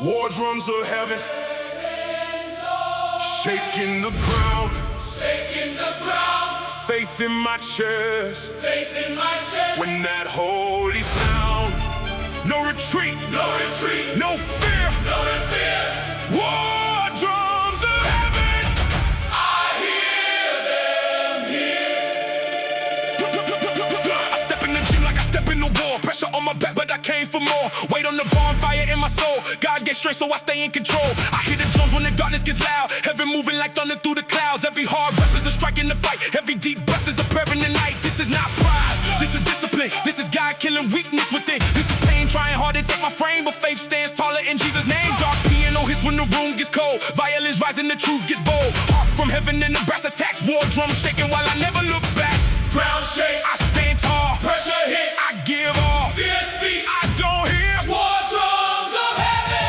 War drums of heaven, shaking the ground, faith in my chest, when that holy sound, no retreat, no fear, war drums of heaven, I hear them here. I step in the gym like I step in the war, pressure on my back but I came for more, weight on the bonfire in my soul, God gave strength so I stay in control. I hear the drums when the darkness gets loud, heaven moving like thunder through the clouds. Every hard rep is a strike in the fight, every deep breath is a prayer in the night. This is not pride, this is discipline, this is God killing weakness within. This is pain trying hard to take my frame, but faith stands taller in Jesus' name. Dark piano hits when the room gets cold, violins rising, the truth gets bold. Harp from heaven and the brass attacks, war drums shaking while I never look back. Ground shakes, I stand tall, pressure hits, I give all, fear speaks, I don't hear. War drums of heaven,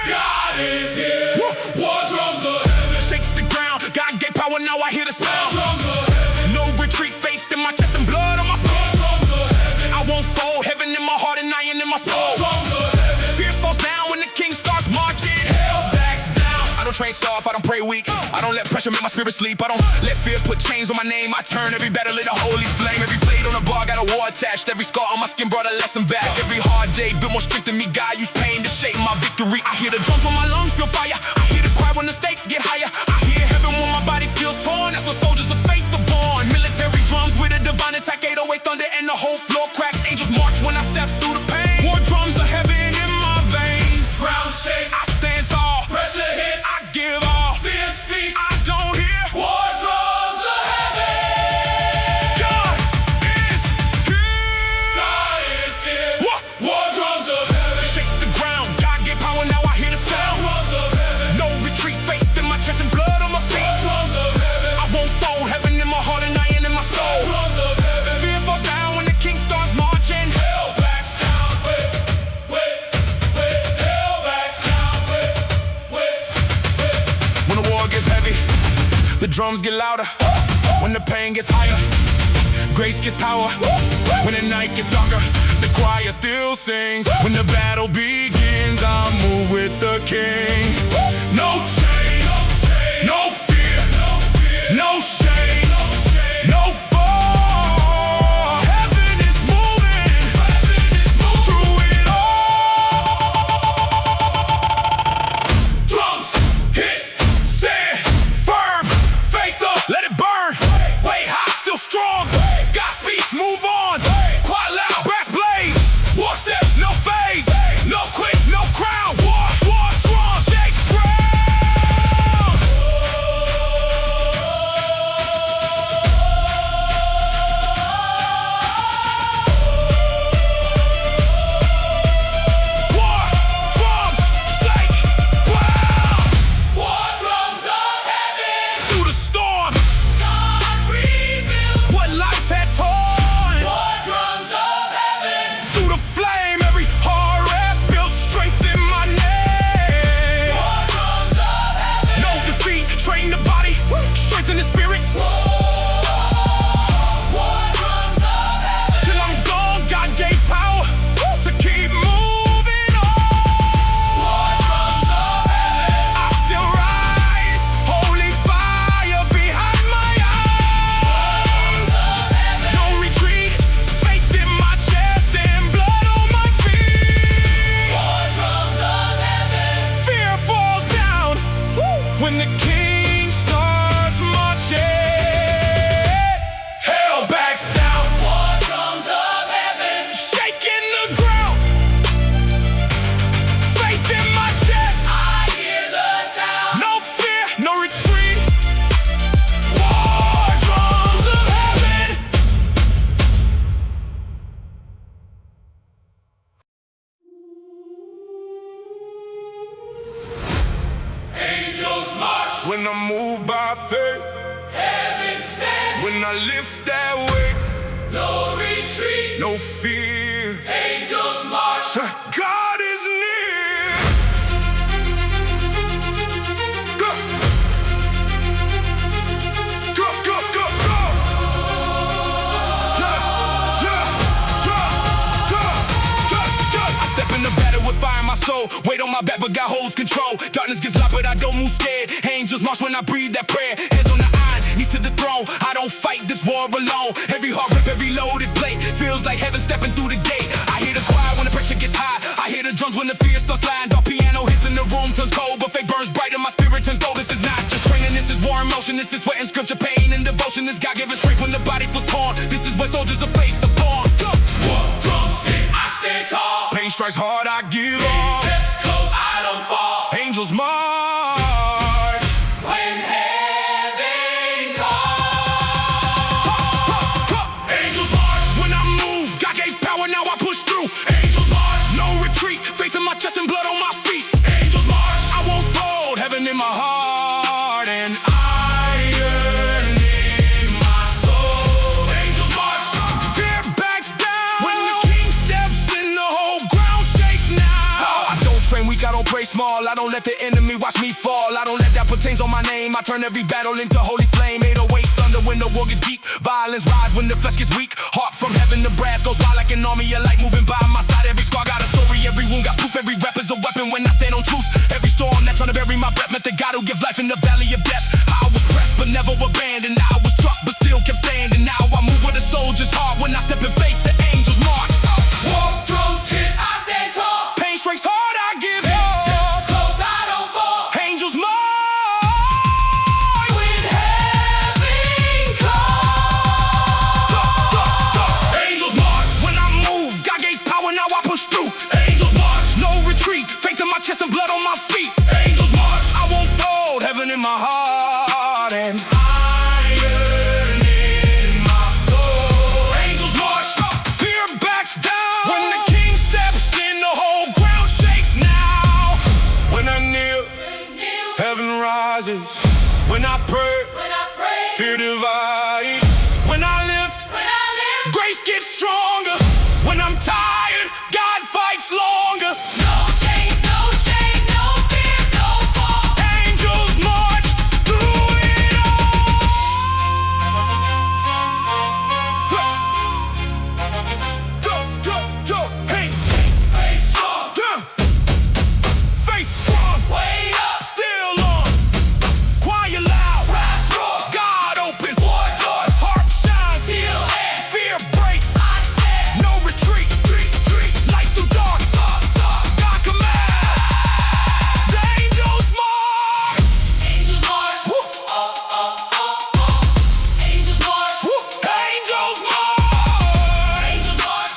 God is here. War drums of heaven, shake the ground, God gave power, now I hear the sound. War drums of heaven, no retreat, faith in my chest and blood on my feet. War drums of heaven, I won't fold, heaven in my heart and iron in my soul. War drums of heaven, fear falls down when the king starts marching. Hell backs down, I don't train soft, I don't pray weak, I don't let pressure make my spirit sleep, I don't let fear put chains on my name. I turn every battle into holy flame, every blade on the bar got a war attached, every scar on my skin brought a lesson back. Every hard day built more strength in me, God used pain to shape my victory. I hear the drums when my lungs feel fire, I hear the cry when the stakes get higher, I hear heaven when my body feels torn. That's what soldiers of faith are born. Military drums with a divine attack, 808 thunder and the whole floor cracks. Angels march when I step through the pain. War drums of heaven in my veins, ground shakes, I stand tall, pressure hits, I give all, fear speaks, I don't hear. War drums of heaven, God is here. War drums of heaven, shake the ground, God gave power, now I hear the sound. War drums of heaven, no retreat, faith in my chest and blood on my feet. War drums of heaven, I won't fold, heaven in my heart and iron in my soul. War drums of heaven, fear falls down when the king starts marching. Hell backs down, hell backs down, when the war gets heavy, the drums get louder. When the pain gets higher, grace gets power. When the night gets darker, the choir still sings. When the battle begins, I move with the king. No chains, no fear, no shame, no fall. Heaven is moving through it all. Drums hit, stand firm, faith up, let it burn. Way high, still strong. God speaks, move on. Quiet loud, brass blades. War steps, no phase. No quit, no crown. War drum, shake ground. War drums, shake ground. War drums of heaven, through the storm, God rebuilt what life had torn. War drums of heaven, through the flame, every hard rep built strength in my name. War drums of heaven, no defeat, train the body, strengthen the spirit. War drums of heaven, till I'm gone, God gave power to keep moving on. War drums of heaven, I still rise, holy fire behind my eyes. No retreat, faith in my chest and blood on my feet. War drums of heaven, fear falls down when the king starts marching. Hell backs down. War drums of heaven, shaking the ground. Faith in my chest, I hear the sound. No fear, no retreat. War drums of heaven. Angels march when I move by faith. Heaven stands when I lift that weight. No retreat, no fear. Angels march. God is near. Go, go, go, go, go. Yeah, yeah, yeah, yeah, yeah. Weight on my back but God holds control. Darkness gets loud but I don't move scared. Angels march when I breathe that prayer. Hands on the iron, knees to the throne. I don't fight this war alone. Every heart rip, every loaded plate. Feels like heaven stepping through the gate. I hear the choir when the pressure gets high. I hear the drums when the fear starts lying. Dark piano hits in the room, turns cold, but faith burns bright and my spirit turns gold. This is not just training, this is war in motion. This is sweat and scripture, pain and devotion. This God-given strength when the body was torn. This is where soldiers of faith are born. War drums hit, I stand tall. Pain strikes hard, I give Pain up. steps close, I don't fall. Angels march When heaven calls. Angels march. when I move. God gave power, now I push through. Angels march. No retreat, faith in my chest and blood on my feet. Angels march. I won't fold, heaven in my heart and iron in my soul. Angels march. Fear backs down when the king steps in, the whole ground shakes now. I don't train weak, I don't pray small. I don't let the enemy watch me fall. I don't let that put chains on my name. I turn every battle into holy flame. 808 thunder when the war gets deep. Violence rise when the flesh gets weak. Heart from heaven to brass goes wild like an army of light moving by my side. Every scar got a story, every wound got proof. Every rap is a weapon when I stand on truth. Every storm that trying to bury my breath met the God who give life in the valley of death. I was pressed but never abandoned. I was struck but still kept standing. Now I move with a soldier's heart. When I step in faith, the angels march. War drums hit, I stand tall. Pain strikes hard, I give Pain steps up. close, I don't fall. Angels march When heaven calls. Angels march when I move. God gave power, now I push through. Angels march. No retreat, faith in my chest and blood on my feet. Angels march. I won't fold, heaven in my heart and Iron in my soul. Angels march. fear backs down when the king steps in. The whole ground shakes now. When I kneel, heaven rises. When I pray, fear divides. When I lift, grace gets stronger. When I'm tired, God fights longer. No chains, no shame, no fear, no fall. Angels march through it all. Hey, Faith strong, faith strong, way up, still on. Choir loud, brass roar, God opens war doors, harp shines, steel hands, fear breaks, I stand, no retreat, light through dark, God commands. Angels march, angels march, woo, angels march, woo, angels march. angels march,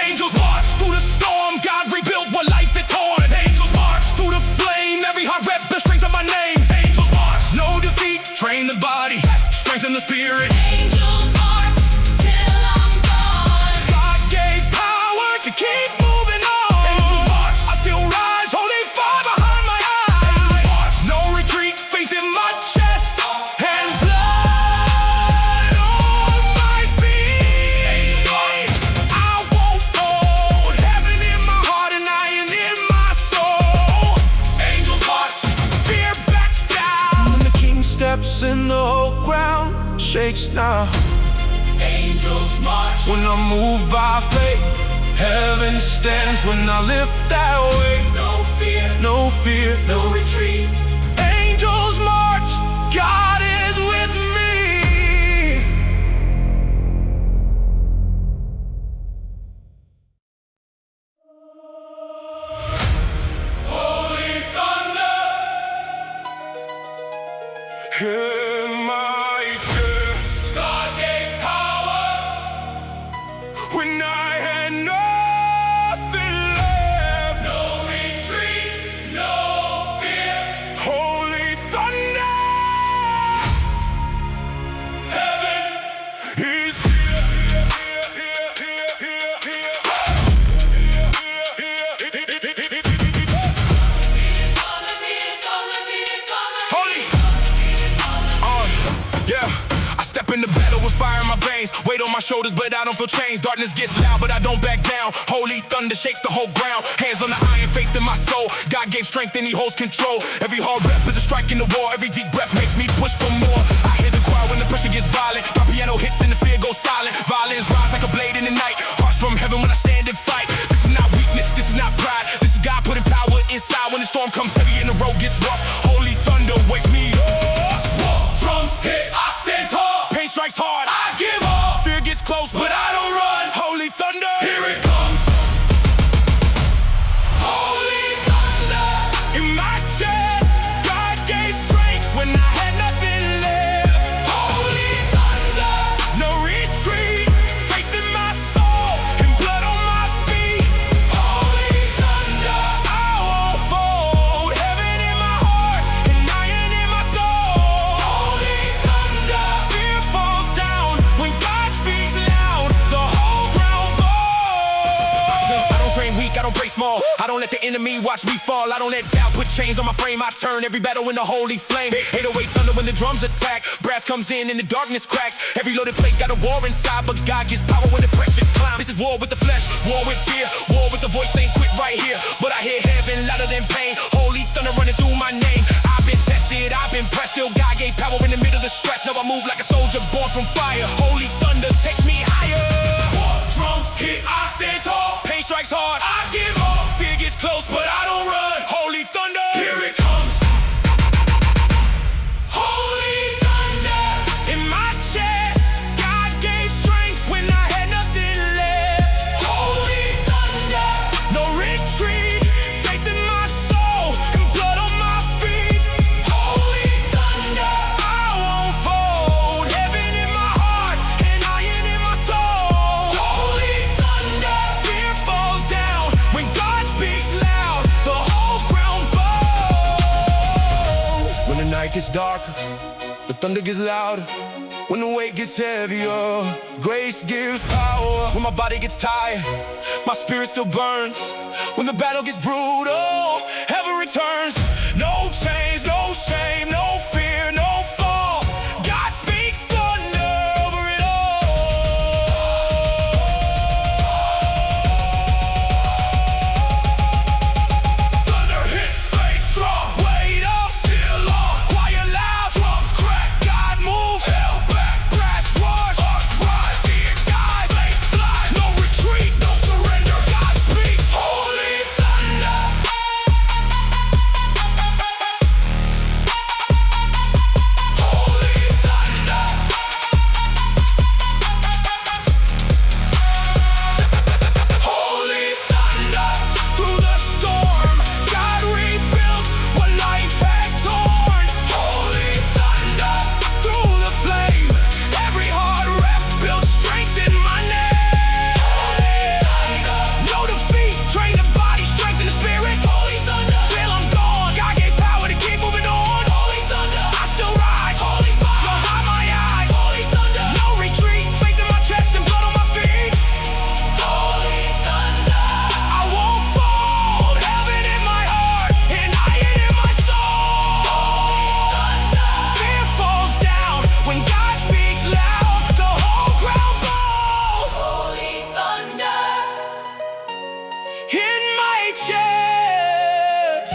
Angels march through the storm, God rebuilt what life had torn. Angels march through the flame, every heart rep the strength of my name. Angels march, no defeat, train the body, strengthen the spirit. angels march, till I'm gone. God gave power to keep moving on. Angels march, I still rise, holy fire behind my eyes. No retreat, faith in my chest, and blood on my feet. I won't fold, heaven in my heart and iron in my soul. Angels march, Fear backs down when the king steps in, the whole ground shakes now. angels march, When I move by faith, heaven stands. When I lift that way, no fear, no fear. no retreat. Angels march, God is with me. Holy thunder, In my chest, God gave power. when I had nothing left, No retreat, no fear. holy thunder, Heaven is here. Holy. Yeah, I step in the battle with fire in my veins. Weight on my shoulders, but I don't feel chains. Darkness gets loud, but I don't back down. Holy thunder shakes the whole ground. Hands on the iron, faith in my soul. God gave strength and he holds control. Every hard rep is a strike in the wall. Every deep breath makes me push for more. I hear the choir when the pressure gets violent. My piano hits and the fear goes silent. Violence rise like a blade in the night. I don't let the enemy watch me fall. I don't let doubt put chains on my frame. I turn every battle into holy flame. 808 thunder when the drums attack. Brass comes in and the darkness cracks. Every loaded plate got a war inside, but God gives power when the pressure climbs. This is war with the flesh, war with fear, war with the voice saying quit right here. But I hear heaven louder than pain. Holy thunder running through my name. I've been tested, I've been pressed. Still God gave power in the middle of the stress. Now I move like a soldier born from fire. Holy thunder takes me higher. War drums hit, I stand tall. Pain strikes hard, I give up. Fear gets close, but I don't run. Holy thunder, here it comes. Holy thunder in my chest. God gave strength when I had nothing left. Holy thunder, no retreat. Faith in my soul and blood on my feet. Holy thunder, I won't fold. Heaven in my heart and iron in my soul. Holy thunder, fear falls down when God speaks loud. The whole ground bows. When the night gets darker, the thunder gets louder. When the weight gets heavier, grace gives power. When my body gets tired, my spirit still burns. When the battle gets brutal, heaven returns. No chains, no shame, no fear, no fall. God speaks thunder over it all. Thunder hits face, strong blade of steel on. Quiet loud, drums crack, God moves. Hell back, brass roars, arcs rise, fear dies, flame flies. No retreat, no surrender, God speaks. Holy thunder. Holy thunder. Holy thunder. Through the storm, God rebuilt what life had torn. Holy thunder. Through the flame, every hard rep built strength in my name. Holy thunder. No defeat, train the body, strengthen the spirit. Holy thunder. Till I'm gone, God gave power to keep moving on. Holy thunder. I still rise. Holy fire. Behind my eyes. Holy thunder. No retreat, faith in my chest and blood on my feet. Holy thunder. I won't fold. Heaven in my heart and iron in my soul. Holy thunder. Fear falls down when God speaks loud. The whole ground bows. Holy thunder in my chest.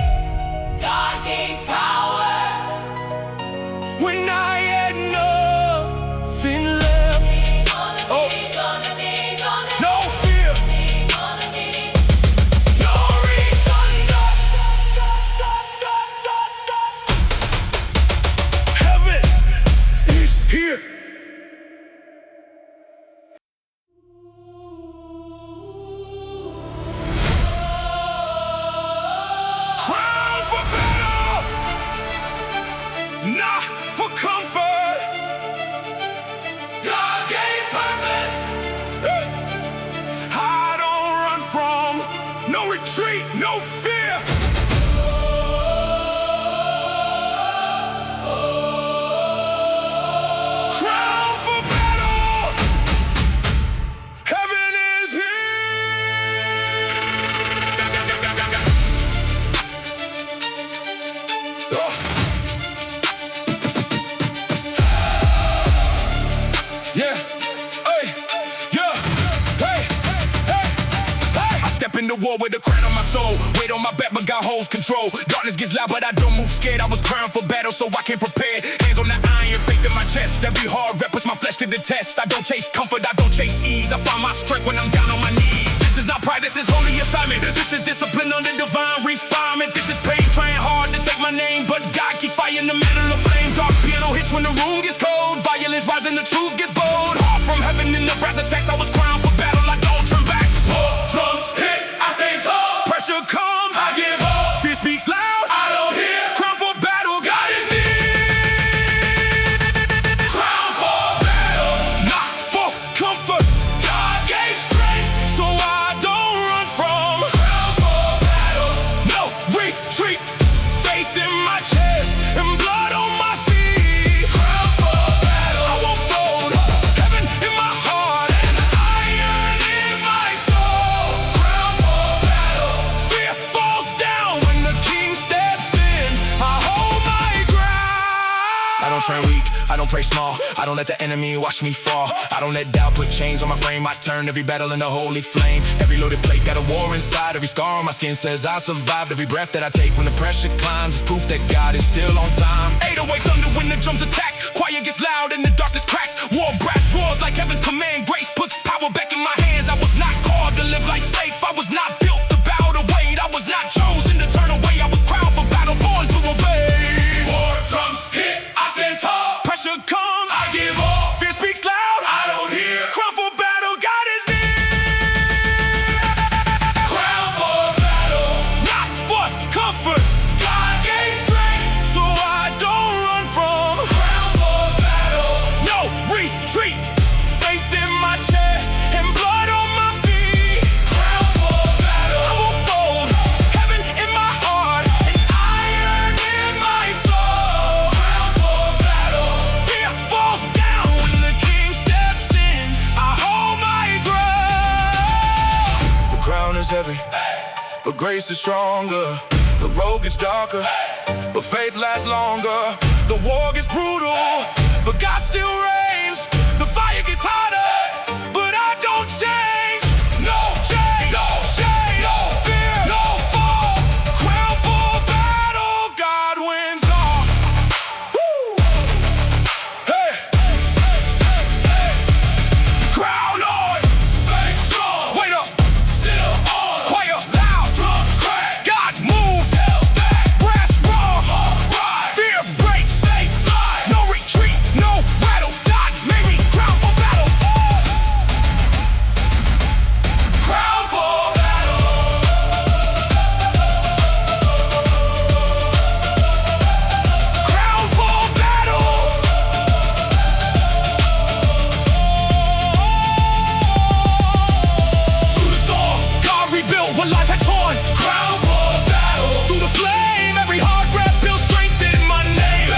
God gave power when I had nothing left. Oh, no fear, no thunder. Heaven is here. Crown for battle, not for comfort. God gave purpose. I don't run from, no retreat, no fear. Crown for battle, heaven is here. Yeah, hey, yeah, hey, hey, hey. I step into war with a crown on my soul. Weight on my back, but got holds control. Darkness gets loud, but I don't move scared. I was crowned for battle, so I came prepared. Hands on the iron, faith in my chest. Every hard rep puts my flesh to the test. I don't chase comfort, I don't chase ease. I find my strength when I'm down on my knees. This is not pride, this is holy assignment. This is discipline under divine refinement. This is pain, trying hard to take my name, but God keeps fire in the middle of flame. Dark piano hits when the room gets cold. Violence rising, the truth gets bold. Heart from heaven in the brass attacks. I was crowned for battle, I don't turn back. Drums hit, I stand tall. Pressure comes, I give up. Fear speaks loud, I don't hear. Crown for battle, God is near. Crown for battle, not for comfort. God gave strength, so I don't run from. Crown for battle, no retreat. Faith in my chest and blood on my feet. Crown for battle, I won't fold. don't pray small. I don't let the enemy watch me fall. I don't let doubt put chains on my frame. I turn every battle into holy flame. Every loaded plate got a war inside. Every scar on my skin says I survived. Every breath that I take when the pressure climbs is proof that God is still on time. 808 thunder when the drums attack. Choir gets loud and the darkness cracks. War brass roars like heaven's command. Grace puts power back in my hands. I was not called to live life safe. I was not built to bow to weight. I was not chosen to turn away. I was crowned for battle, born to obey. War drums hit, I stand tall. Pressure comes, I give all. fear speaks loud. I don't hear. Crown for battle, God is near. Crown for battle. Not for comfort, God gave strength. so I don't run from. Crown for battle. No retreat. Faith in my chest and blood on my feet. Crown for I battle. won't fold. Heaven in my heart and iron in my soul. Crown for battle. Fear falls down when the king steps in. I hold my ground. The crown is heavy, but grace is stronger. The road gets darker, but faith lasts longer. The war gets brutal, but God still reigns. The fire gets hotter, but I don't change. No change, no shame, no fear, no fall. Crown for battle, God wins all. Woo! Hey! Crown on! Faith strong. Wait up! Still on. Choir loud! Drums crack. God moves! Held back. Brass raw! Rise. Fear breaks! Faith fly. No retreat, no rattle. God made me crown for battle. Crown for battle. Crown for battle. Through the storm. God rebuilt what life had torn. Crown for battle. Through the flame, every hard rep built strength in my name.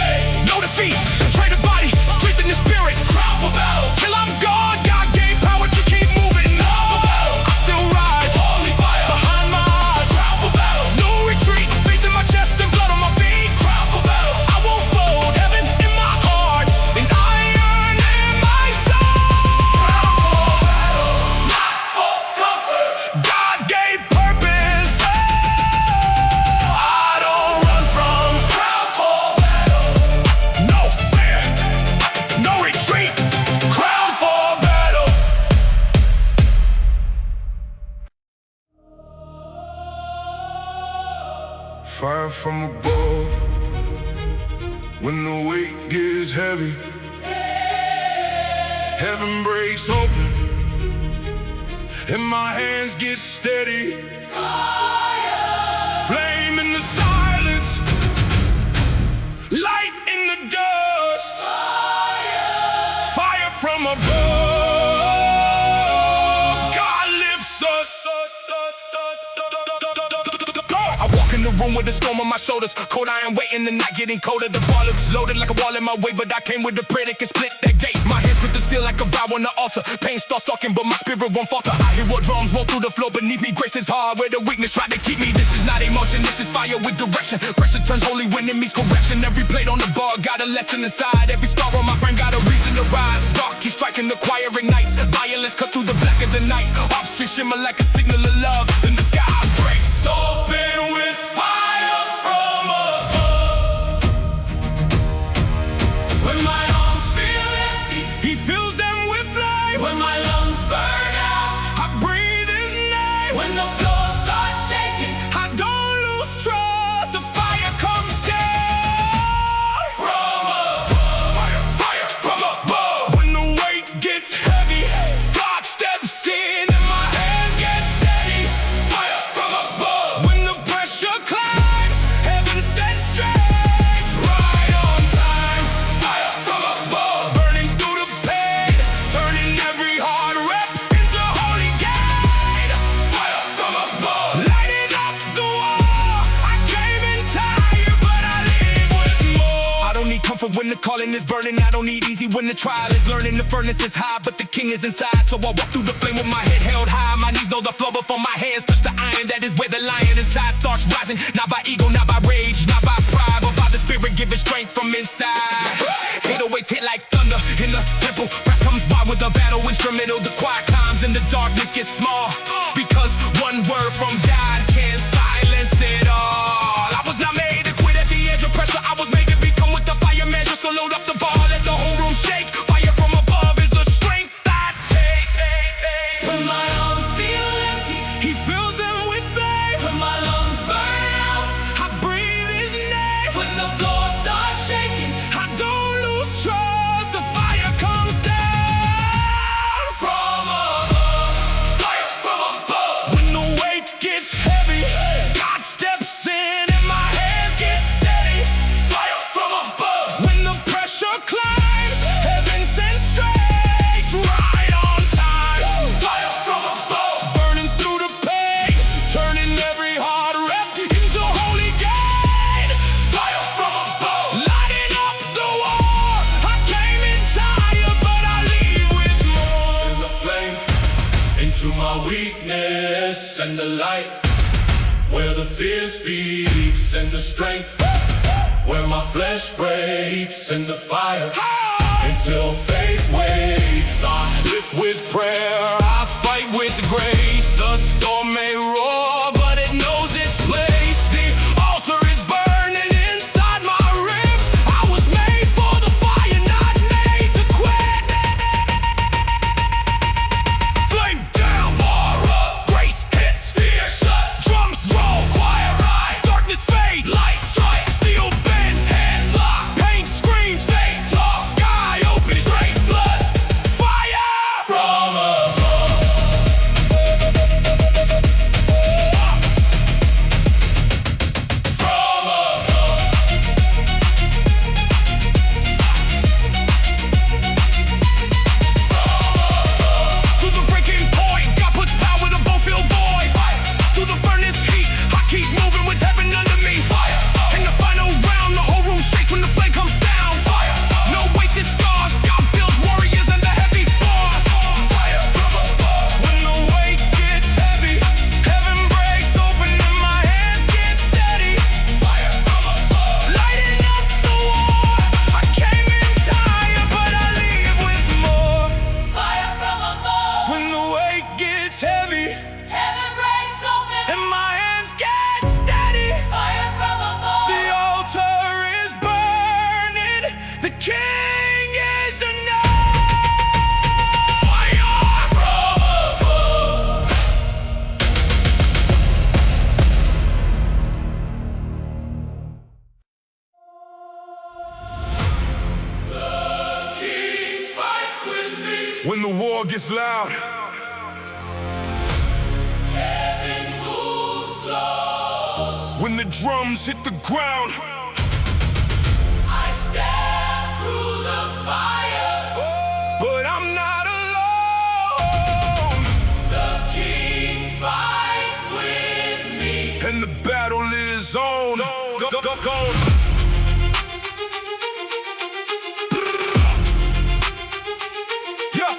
No defeat, trade the body, strengthen the spirit. Crown for battle. Till I'm gone, God gave power to keep moving. I still rise Holy fire. behind my eyes. Crown for battle. No retreat, faith in my chest and blood on my feet. Crown for battle. I won't fold, heaven in my heart and iron in my soul. Not for comfort. God gave purpose. I don't run from. Crown for battle. No fear, no retreat. Crown for battle. Fire from above. When the weight gets heavy, heaven breaks open, and my hands get steady. Flame in the silence, light in the dust. Fire from above, God lifts us. I walk in the room with a storm on my shoulders. Cold iron waiting, the night getting colder. The bar looks loaded like a wall in my way, but I came with a prayer that can split that gate. My hands grip the steel like a vow on the altar. Pain starts talking, but my spirit won't falter. I hear what drums roll through the floor beneath me. Grace is hard where the weakness tried to keep me. This is not emotion, this is fire with direction. Pressure turns holy when it meets correction. Every plate on the bar got a lesson inside. Every star on my frame got a reason to rise. Dark keeps striking the choir ignites. Violence cut through the black of the night. Off street shimmer like a signal of love. Then the sky breaks open with fire from above. When my arms feel empty. He fills them with flame. When my lungs burn out. I breathe his name. When the floor starts shaking. I don't lose trust. The fire comes down From above. Fire, fire from above. When the weight gets heavy, God steps in and my hands get steady. Fire from above. When the pressure climbs, heaven sends strength. Right on time. Fire from above. Burning through the pain, turning every hard rep into holy gain. Fire from above. Lighting up the war. I came in tired, but I leave with more. I don't need comfort when the calling is burning. I don't need easy when the trial is learning. The furnace is high, but the king is inside. So I walk through the flame with my head held high. My knees know the flow before my hands touch the iron. That is where the lion inside starts rising. Not by ego, not by rage, not by pride, but by the spirit giving strength from inside. 808 weights hit like thunder in the temple. Brass comes by with a battle instrumental. The quiet climbs and the darkness gets small, because one word from God can silence it all. I was not made to quit at the edge of pressure. I was made to become with the fire measure. So load up the ball, let the whole room shake. Fire from above is the strength I take. When my arms feel empty, He fills them with faith. when my lungs burn out, I breathe His name. when the floor starts shaking, I don't lose trust. The fire comes down From above, fire from above. when the weight gets heavy. God steps in and my hands get steady. Fire from above. When the pressure climbs, heaven sends strength right on time. Fire from above. Burning through the pain, turning every hard rep into holy gain. Fire from above. Lighting up the war. I came in tired, but I leave with more. Send the flame into my weakness and the light, where the fear speaks and the strength, where my flesh breaks and the fire, until faith wakes. I lift with prayer, I fight with grace. The storm may roar, but it knows its place. The altar is burning inside my ribs. I was made for the fire, not made to quit. Flame down, bar up, grace hits, fear shuts, drums roll, choir rise, darkness fades, light strikes, steel bends, hands lock, pain screams, faith talks, sky opens, straight floods, fire from above. From above. Through the breaking point, God puts power to both fill void. Through the furnace heat, I keep moving with heaven under me. In the final round, the whole room shakes when the flame comes down. No wasted scars, God builds warriors under heavy bars. When the weight gets heavy, heaven breaks open and my hands get steady. Lighting up the war. I came in tired, but I leave with more. fire from above, When the weight gets heavy heaven breaks open, and my hands get steady, fire from above, the altar is burning. The King is enough. Fire from above. King fights with me. When the war gets loud, Heaven moves close. when the drums hit the ground, I step through the fire. but I'm not alone. The King fights with me. And the battle is on. Go. Yeah.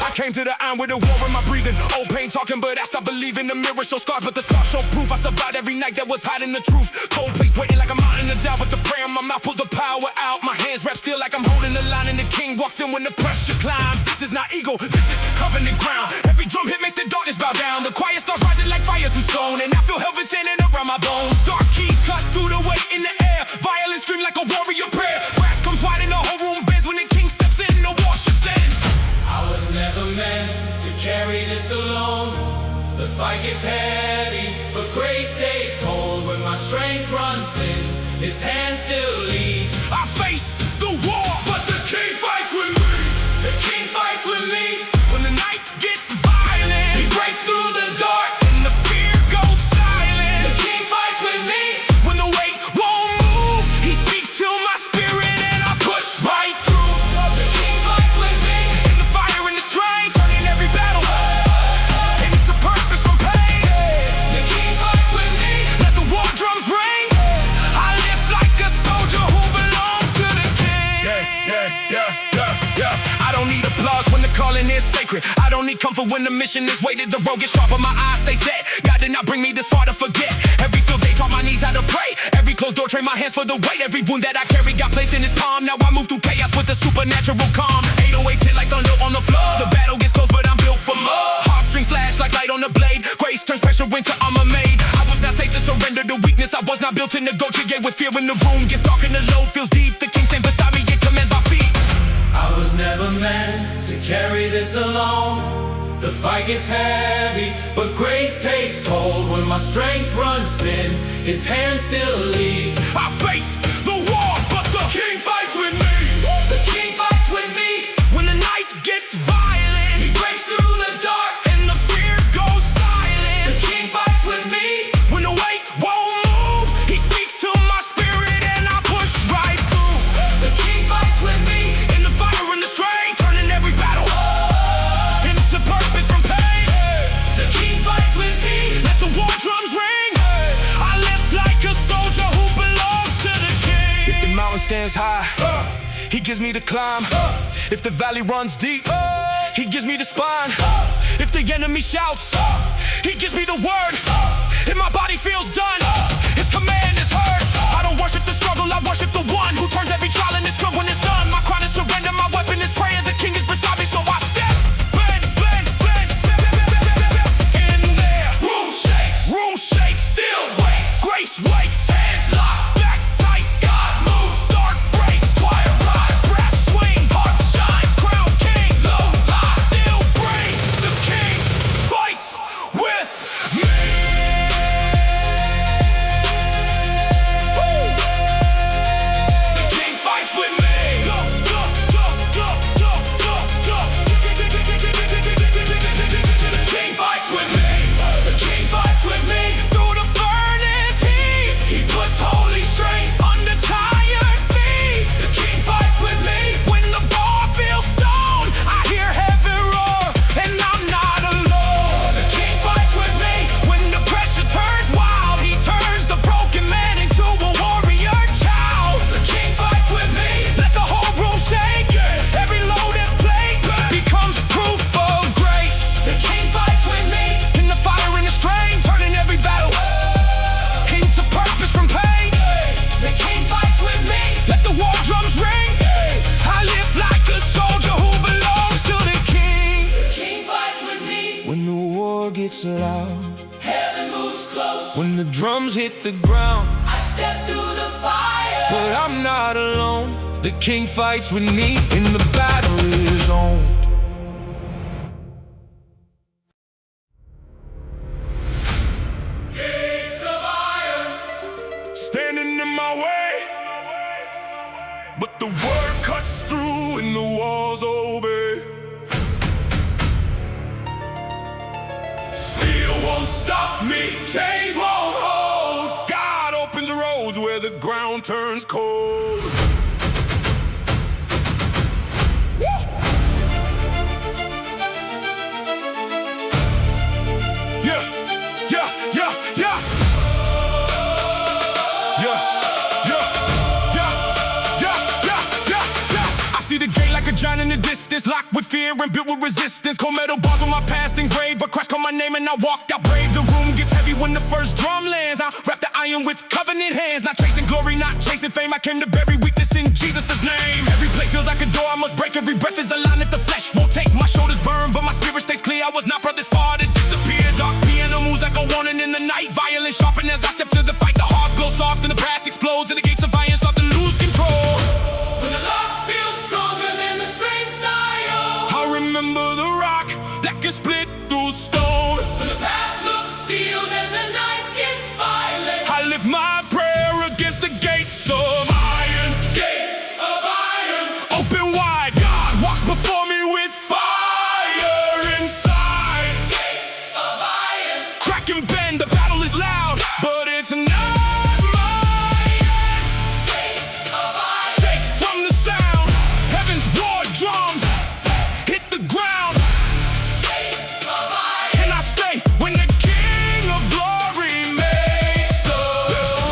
I came to the iron with a war in my breathing. Old pain talking, but I stopped believing. The mirror show scars, but the scars show proof. I survived every night that was hiding the truth. Cold place waiting like a mountain of doubt, but the prayer in my mouth pulls the power out. My hands wrap still like I'm holding the line, and the King walks in when the pressure climbs. This is not ego, this is covenant ground. Every drum hit makes the darkness bow down. The quiet starts rising like fire through stone, and I feel heaven standing around my bones. Dark keys cut through the weight in the air. Violence scream like a warrior prayer. Brass comes wide and the whole room bends when the King steps in. The warship ends. I was never meant to carry this alone. The fight gets heavy, but grace takes hold. When my strength runs thin, His hand still leads. I face the war, But the King fights with me. The King fights with me. when the night gets violent. He breaks through the dark. And the fear goes silent. The King fights with me. When the weight won't move, He speaks to my spirit and I push right through. The King fights with me. In the fire and the strength, turning every battle into purpose from pain. The King fights with me. Let the war drums ring. I lift like calling is sacred. I don't need comfort when the mission is weighted. The road gets sharper, my eyes stay set. God did not bring me this far to forget. Every field day taught my knees how to pray. Every closed door trained my hands for the weight. Every wound that I carry got placed in his palm. Now I move through chaos with a supernatural calm. 808s hit like thunder on the floor. The battle gets close, but I'm built for more. Heartstrings flash like light on the blade. Grace turns pressure into armor made. I was not safe to surrender to weakness. I was not built to negotiate with fear. When the room gets dark and the load feels deep, the king stand beside me, it commands my feet. I was never meant to carry this alone. The fight gets heavy, but grace takes hold. When my strength runs thin, his hand still leads. I face the war, but the king fights with me. The king fights with me. When the night gets violent, He breaks through the dark. and the fear goes silent. The king fights with me. When the weight won't move, he speaks to my spirit and I push right through. The king fights with me. In the fire and the strain, turning every battle into purpose from pain. The king fights with me. Let the war drums ring. I live like a soldier who belongs to the king. If the mountain stands high, he gives me the climb. If the valley runs deep, he gives me the spine. If the enemy shouts, he gives me the word. If my body feels done, his command is heard. I don't worship the struggle, I worship the one who turns every trial into struggle when it's done. My crown is surrender, my weapon is prayer. The king is beside me, so I step. In there, room shakes, still waits. Grace waits, hands locked, back tight. God moves, dark breaks, choir rise, brass swing, harp shines, crown king, low lies, still bring. The king fights with me. The king fights with me. The king fights with me. The king fights with me. Through the furnace heat, he puts holy strength under tired feet. The king fights with me. When the bar feels stone, I hear heaven roar, and I'm not alone. The king fights with me. When the pressure turns wild, he turns the broken man into a warrior child. The king fights with me. Let the whole room shake. Every loaded plate becomes proof of grace. The king fights with me. In the fire and the strain, turning every battle into purpose from pain. The king fights with me. Let the war drums ring. I live like a soldier who belongs to the king. The king fights with me. When the war gets loud, Heaven moves close. when the drums hit the ground, I step through the fire. but I'm not alone. The king fights with me, and the battle is on. Gates of iron. Standing in my way, but the word cuts through and the walls obey. Steel won't stop me, chains won't hold. God opens roads where the ground turns cold. Woo! Yeah, yeah, yeah, yeah. I see the gate like a giant in the distance, locked with fear and built with resistance. Cold metal bars on my past engraved, but Christ called my name and I walked out brave. The room gets heavy when the first drum lands. I wrap the iron with covenant hands, not chasing glory, not chasing fame. I came to bury weakness in Jesus' name. Every plate feels like a door I must break. Every breath is a line that the flesh won't take. My shoulders burn, but my spirit stays clear. I was not brought this far to disappear. Dark piano moves that go on and in the night. Violence sharpened as I step to the fight. The heart glows soft and the brass explodes, and the gates of iron start to lose control. When the lock feels stronger than the strength I own. I remember the rock that can split through stone. When the path looks sealed and the night gets violent. I lift my prayer against the gates of iron. Gates of iron. Open wide, God walks before me with fire inside. Gates of iron. Crack and bend, the battle is loud, but it's not my end. Gates of iron. Shake from the sound, heaven's war drums hit the ground. Gates of iron. And I stay when the King of Glory makes the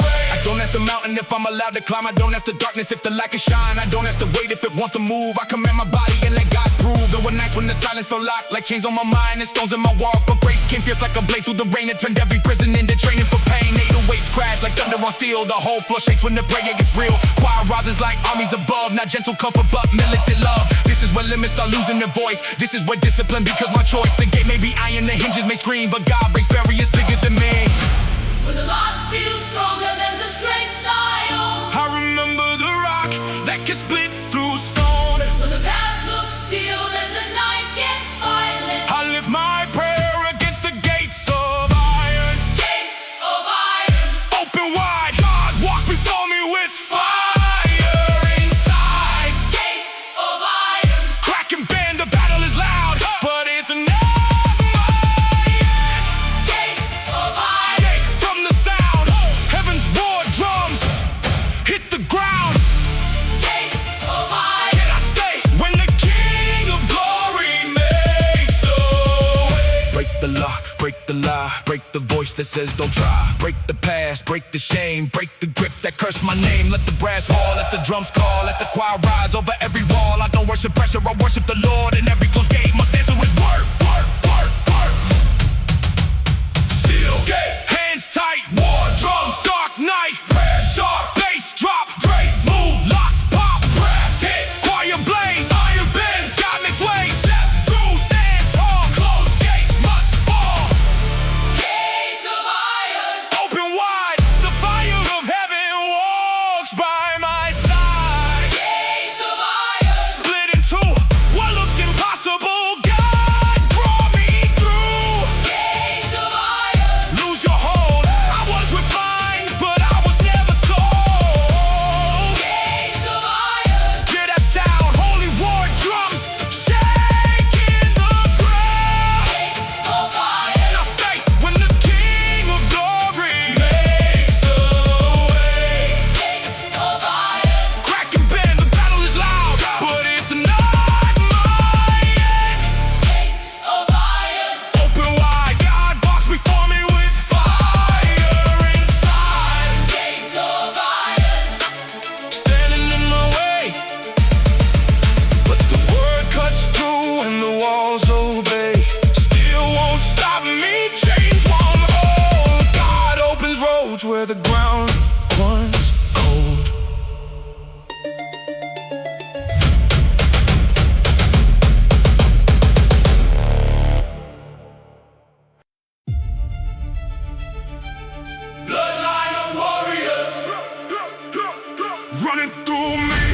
way. I don't ask the mountain if I'm allowed to climb. I don't ask the darkness if the light can shine. I don't ask the weight if it wants to move. I command my body and let God prove. groove. There were nights when the silence felt locked, like chains on my mind and stones in my walk. But grace came fierce like a blade through the rain and turned every prison into training for pain. 808s crash like thunder on steel. The whole floor shakes when the prayer gets real. Choir rises like armies above, not gentle comfort but militant love. This is where limits start losing their voice. This is where discipline becomes my choice. The gate may be iron, the hinges may scream, but God breaks barriers bigger than me. When the lock feels stronger than the strength I own. I remember the rock that can split through stone. When the path looks sealed and the night gets violent. I lift my prayer against the gates of iron. Gates of iron. Open wide, God walks before me with fire inside. Gates of iron. Crack and bend, the battle is loud, but it's never mine. Gates of iron. Shake from the sound, heaven's war drums hit the ground. Gates of iron. Can I stay when the King of Glory makes the way? Break the lock, break the lie, break the voice that says don't try. Break the past, break the shame, break the grip that cursed my name. Let the brass fall, let the drums call, let the choir rise over every wall. I don't worship pressure, I worship the Lord, and every closed gate must answer his word. Steel gate, hands tight, war drums, dark night, prayer sharp, bass drop, grace move, locks pop, brass hit, choir blaze, iron bends, God makes ways, step through, stand tall, closed gates must fall. Gates of iron. Open wide, the fire of heaven walks by my side. Gates of iron. Split in two, what looked impossible, God brought me through. Gates of iron. Lose your hold, I was refined, but I was never sold. Gates of iron. Hear that sound, holy war drums shaking the ground. Gates of iron. Now stay when the King of Glory makes the way. Gates of iron. Crack and bend, the battle is loud, but it's not mine. Gates of iron. Open wide, God walks before me with fire inside. Gates of iron. Standing in my way, but the word cuts through and the walls obey. Still won't stop me, chains won't hold. God opens roads where the ground once cold. Bloodline of warriors running through me.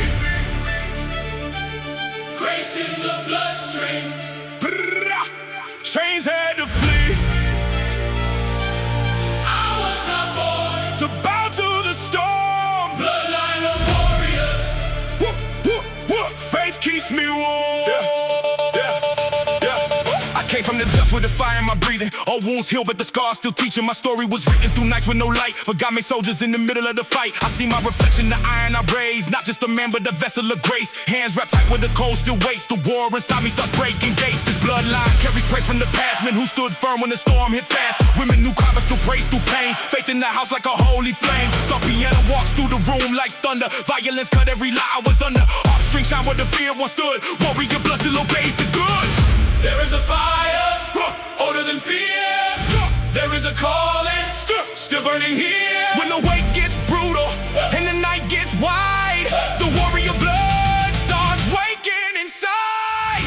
Grace in the bloodstream. Chains had to flee I was not born. to bow to the storm. Bloodline of warriors. Faith keeps me warm. I came from the dust with the fire in my breathing. All wounds healed, but the scars still teaching. My story was written through nights with no light, but God made soldiers in the middle of the fight. I see my reflection, the iron I raised, not just a man, but a vessel of grace. Hands wrapped tight where the cold still waits. The war inside me starts breaking gates. This bloodline carries praise from the past. Men who stood firm when the storm hit fast. Women knew karma still praise through pain. Faith in the house like a holy flame. The piano walks through the room like thunder. Violence cut every lie I was under. Harp string shine where the fear once stood. Warrior blood still obeys the good. There is a fire older than fear. There is a calling still burning here. When the weight gets brutal and the night gets wide, the warrior blood starts waking inside.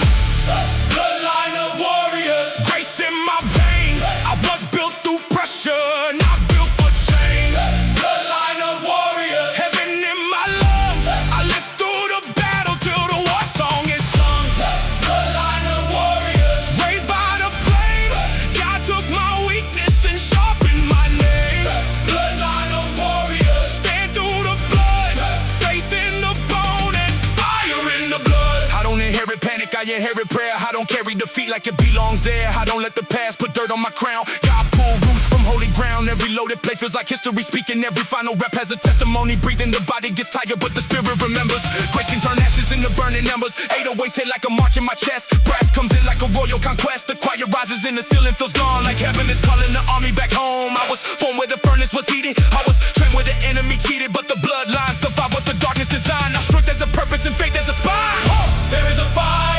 Bloodline of warriors. Grace in my veins, I was built through pressure, not built for change. Bloodline of warriors. Heaven in my lungs, I live through the battle till the war song is sung. Bloodline of warriors. Raised by the flame, God took my weakness and sharpened my name. Bloodline of warriors. Stand through the flood, faith in the bone and fire in the blood. I don't inherit panic, I inherit prayer. I don't carry defeat like it belongs there. I don't let the past put dirt on my crown. God pulled roots from holy ground. Every loaded plate feels like history speaking. Every final rep has a testimony. Breathing, the body gets tired, but the spirit remembers. Grace can turn ashes into burning embers. 808s hit like a march in my chest. Brass comes in like a royal conquest. The choir rises and the ceiling feels gone, like heaven is calling the army back home. I was born where the furnace was heated. I was trained where the enemy cheated, but the bloodline survived what the darkness designed. Now strength has a purpose and faith has a spine. There is a fire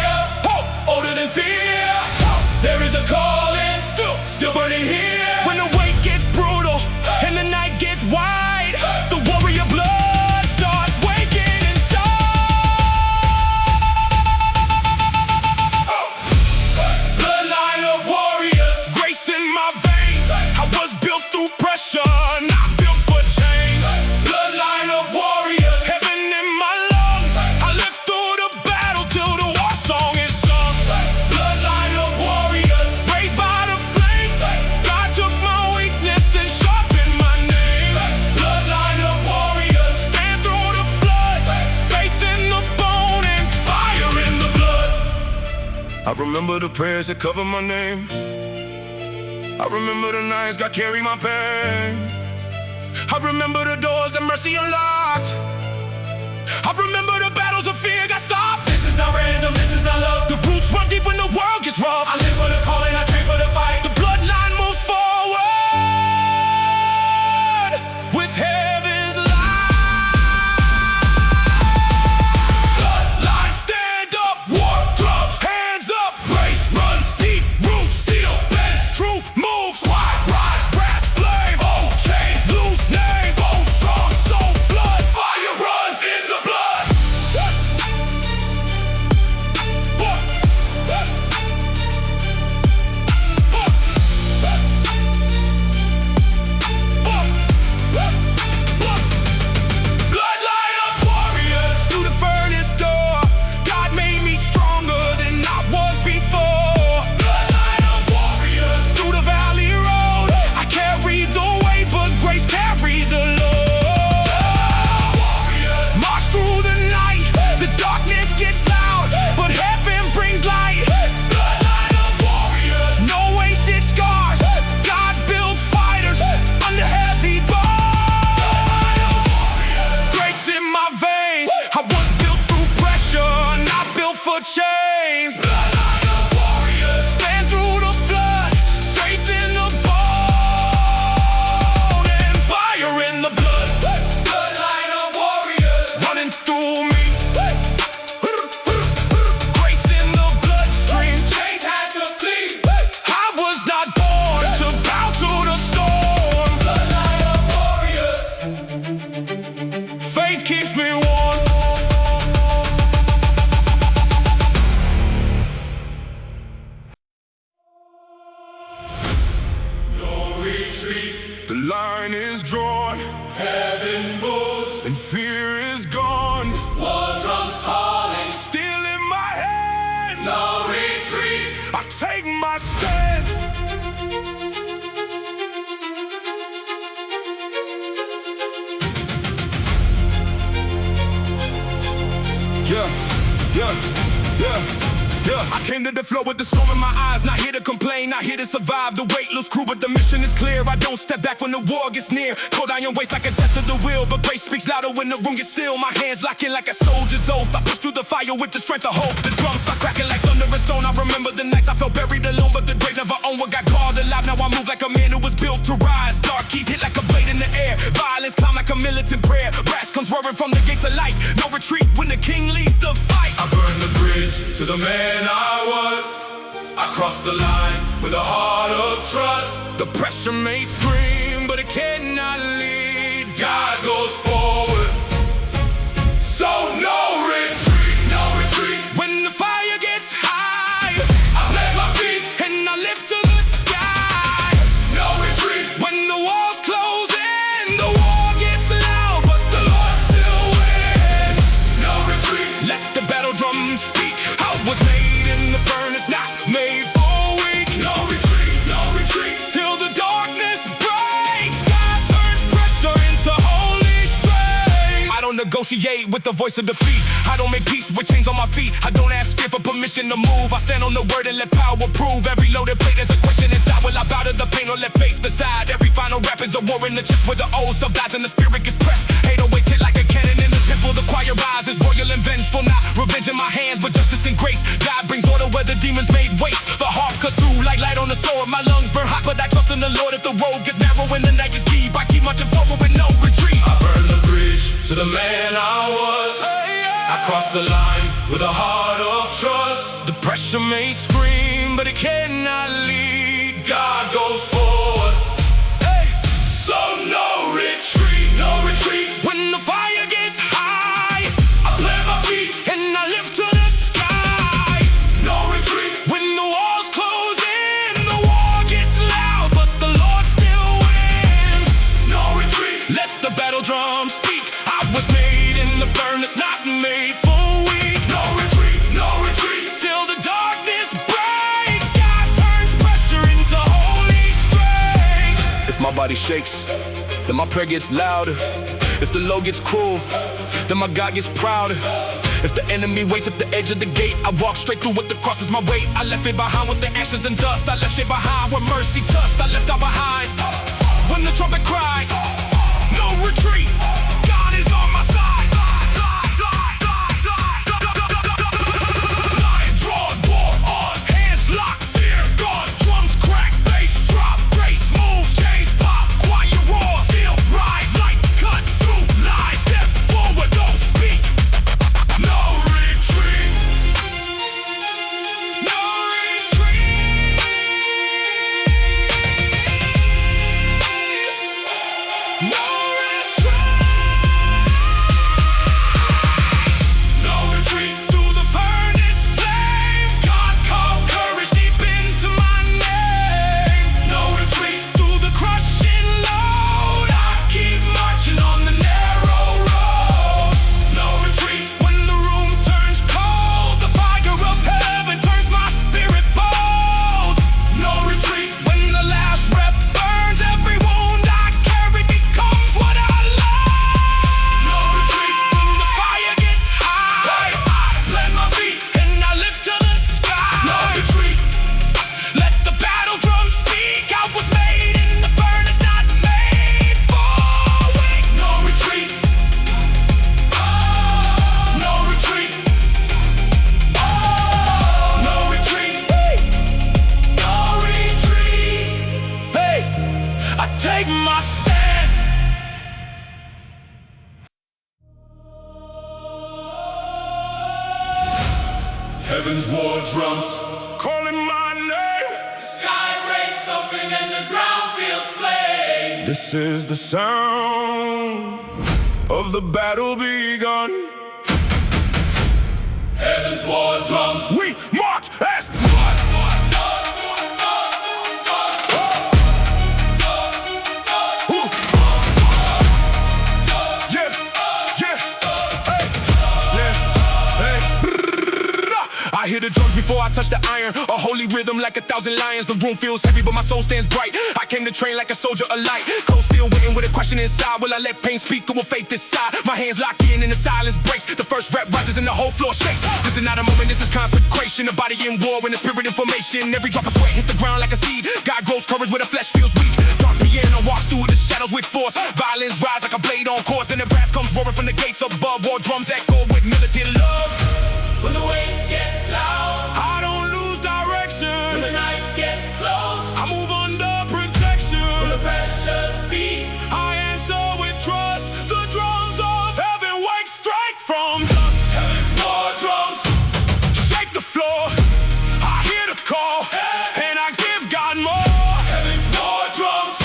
I remember the prayers that covered my name. I remember the nights God carried my pain. I remember the doors that mercy unlocked. I remember the battles of fear got stopped. This is not random, this is not luck. The roots run deep when the world gets rough. I live for the calling, I train for the fight. The bloodline moves forward with heaven's light. Bloodline, stand up, war drums, Hands up, grace runs deep, roots steel bends, truth moves. wide rise, brass flame, old chains lose name, bold strong soul flood, fire runs in the blood. Bloodline of warriors through the furnace door. God made me stronger than I was before. Bloodline of warriors, Through the valley road, I carried the weight, but grace carried the load. warriors, March through the night, the darkness gets loud, but heaven brings light. bloodline of warriors, No wasted scars, God builds fighters under heavy bars. Grace in my veins, I was built through pressure, not built for chains. bloodline of warriors, Stand through the flood, faith in the bone, and fire in the blood bloodline of warriors, running through me. Grace in the bloodstream. chains had to flee. I was not born to bow to the storm. Bloodline of warriors, Faith keeps me warm. no retreat, The line is drawn heaven moves, and fear is gone. war drums calling, Still in my hands, no retreat. I take my stand. Yeah. I came to the floor with the storm in my eyes. Not here to complain, not here to survive the weightless crew, but the mission is clear. I don't step back when the war gets near. Cold iron waist like a test of the will, but grace speaks louder when the room gets still. My hands lock in like a soldier's oath. I push through the fire with the strength of hope. The drums start cracking like thunder and stone. I remember the nights I felt buried alone, but the grave never owned what got called alive. Now I move like a man who was built to rise. Dark keys hit like a blade in the air. Violence climb like a militant prayer. Brass comes roaring from the gates of light. No retreat when the king leads the fight. I burned the bridge to the man I was. I crossed the line with a heart of trust. The pressure may scream, but it cannot lead. God goes forward, so no retreat, no retreat. When the fire gets high, I plant my feet, and I lift to the sky. no retreat. When the walls close in, the war gets loud, but the Lord still wins. No retreat, Let the battle drum speak. I was made in the furnace, not made for weak. no retreat, no retreat. Till the darkness breaks, God turns pressure into holy strength. I don't negotiate with the voice of defeat. I don't make peace with chains on my feet. I don't ask fear for permission to move. I stand on the word and let power prove. Every loaded plate is a question inside. Will I bow to the pain or let faith decide? Every final rap is a war in the chest where the old self dies and the spirit gets pressed. 808 hit like a cannon in the temple. The choir rises, royal and vengeful. Not revenge in my hands, but justice and grace. God brings order where the demons made waste. The heart cuts through like light on the sword. My lungs burn hot, but I trust in the Lord. If the road gets narrow and the night is deep, I keep marching forward with no retreat. I burned the bridge to the man I was. I crossed the line with a heart of trust. The pressure may scream, but it cannot lead. God goes forward, so no retreat, no retreat. When the fire gets high, I plant my feet, and I lift to the sky. no retreat. When the walls close in, the war gets loud, but the Lord still wins. No retreat, Let the battle drum speak. I was made in the furnace, not made for weak. no retreat, no retreat. Till the darkness breaks, God turns pressure into holy strength. If my body shakes, then my prayer gets louder. If the low gets cruel, then my God gets prouder. If the enemy waits at the edge of the gate, I walk straight through with the cross as my weight. I left it behind with the ashes and dust. I left shit behind where mercy touched. I left all behind when the trumpet cried. No retreat, God is on my side. Lion drawn, war on, hands locked, fear gone. Drums crack, bass drop, grace move, chains pop, quiet roar, still rise, light cuts through lies. Step forward, don't speak. No retreat, no retreat, no retreat, no retreat through the furnace flame. God called courage deep into my name. No retreat through the crushing load. I keep marching on the narrow road. No retreat when the room turns cold. The fire of heaven turns my spirit bold. No retreat when the last rep burns. Every wound I carry becomes what I love. No retreat when the fire gets high. I plant my feet and I lift to the sky. No retreat, let the battle drum speak. I was made in the furnace, not made for weak. No retreat, no retreat, no retreat, no retreat. Hey, I take my stand. Heaven's war drums. Calling my name. Sky breaks open and the ground feels flame. This is the sound of the battle begun. Heaven's war drums. We march as One. yeah, yeah, hey, yeah, hey. I hear the drums before I touch the iron. A holy rhythm like 1,000 lions. The room feels heavy, but my soul stands bright. I came to train like a soldier of light. Cold steel waiting with a question inside. Will I let pain speak or will faith decide? My hands lock in and the silence breaks. The first rep rises and the whole floor shakes. This is not a moment, this is consecration. The body in war and the spirit in formation. Every drop of sweat hits the ground like a seed. God grows courage where the flesh feels weak. Dark piano walks through the shadows with force. Violins rise like a blade on course. Then the brass comes roaring from the gates above. War drums echo with militant love. When the weight gets loud, I don't lose when direction. the night gets close, I move under protection. when the pressure speaks, I answer with trust. The drums of heaven wake straight from dust. Heaven's war drums. Shake the floor. I hear the call, and I give God more. Heaven's war drums.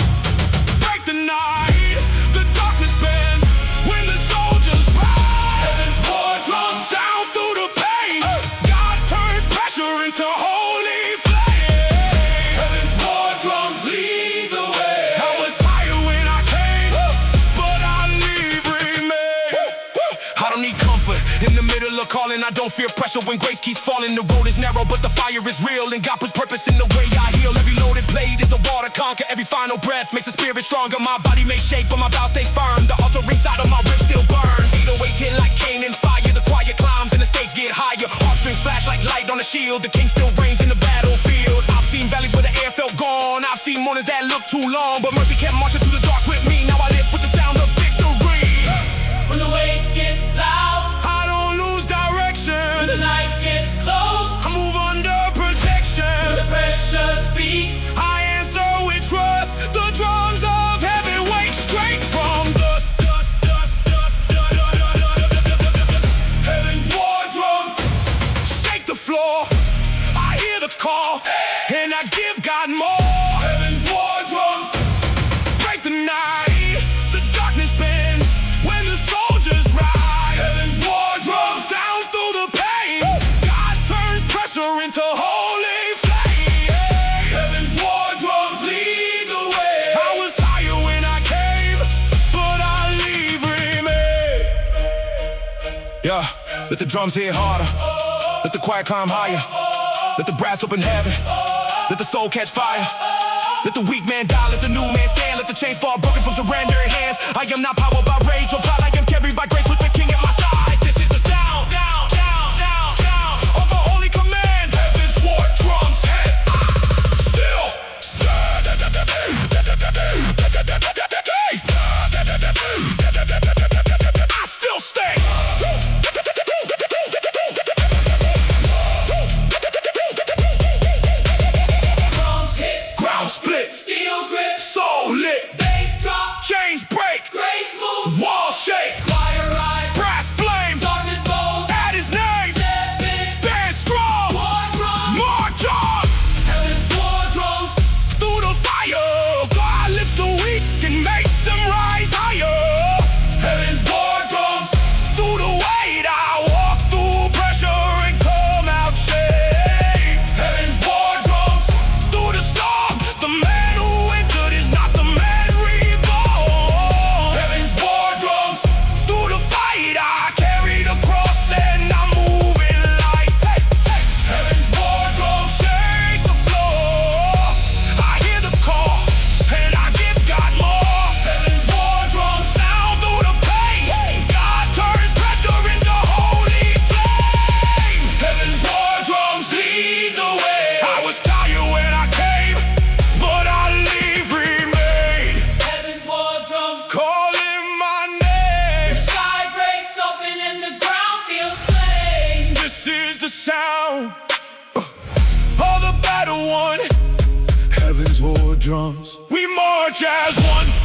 Break the night. The darkness bends when the soldiers ride. Heaven's war drums. Sound through the pain. God turns pressure into holy flame. Heaven's war drums lead the way. I was tired when I came, but I leave remain. I don't need comfort in the middle of calling. I don't fear pressure when grace keeps falling. The road is narrow, but the fire is real. And God puts purpose in the way I heal. Every loaded blade is a wall to conquer. Every final breath makes the spirit stronger. My body may shake, but my vow stays firm. The altar inside of my ribs still burns. 808 hit like Cain and fire. The choir climbs and the stakes get higher. Heartstrings flash like light on a shield. The king still reigns in the battlefield. I've seen valleys where the air felt gone. I've seen mornings that looked too long, but mercy kept marching through the dark with me. Now I live with the sound of victory. when the weight gets loud, I don't lose when the direction. night gets close, I move under protection. when the pressure speaks, I answer with trust. The drums of heaven wake straight from dust. Heaven's war drums. Shake the floor. I hear the call, and I give God more. Heaven's war drums. Break the night. The darkness bends when the soldiers ride. Heaven's war drums. Sound through the pain. God turns pressure into holy flame. Heaven's war drums lead the way. I was tired when I came, but I leave remain. Yeah, let the drums hit harder. Let the choir climb higher. Let the brass open heaven. Let the soul catch fire. Let the weak man die, let the new man stand. Let the chains fall broken from surrendering hands. I am not powered by rage or pride. I am carried by grace with the king at my side. This is the sound. the sound of the battle won. Heaven's war drums, we march as one.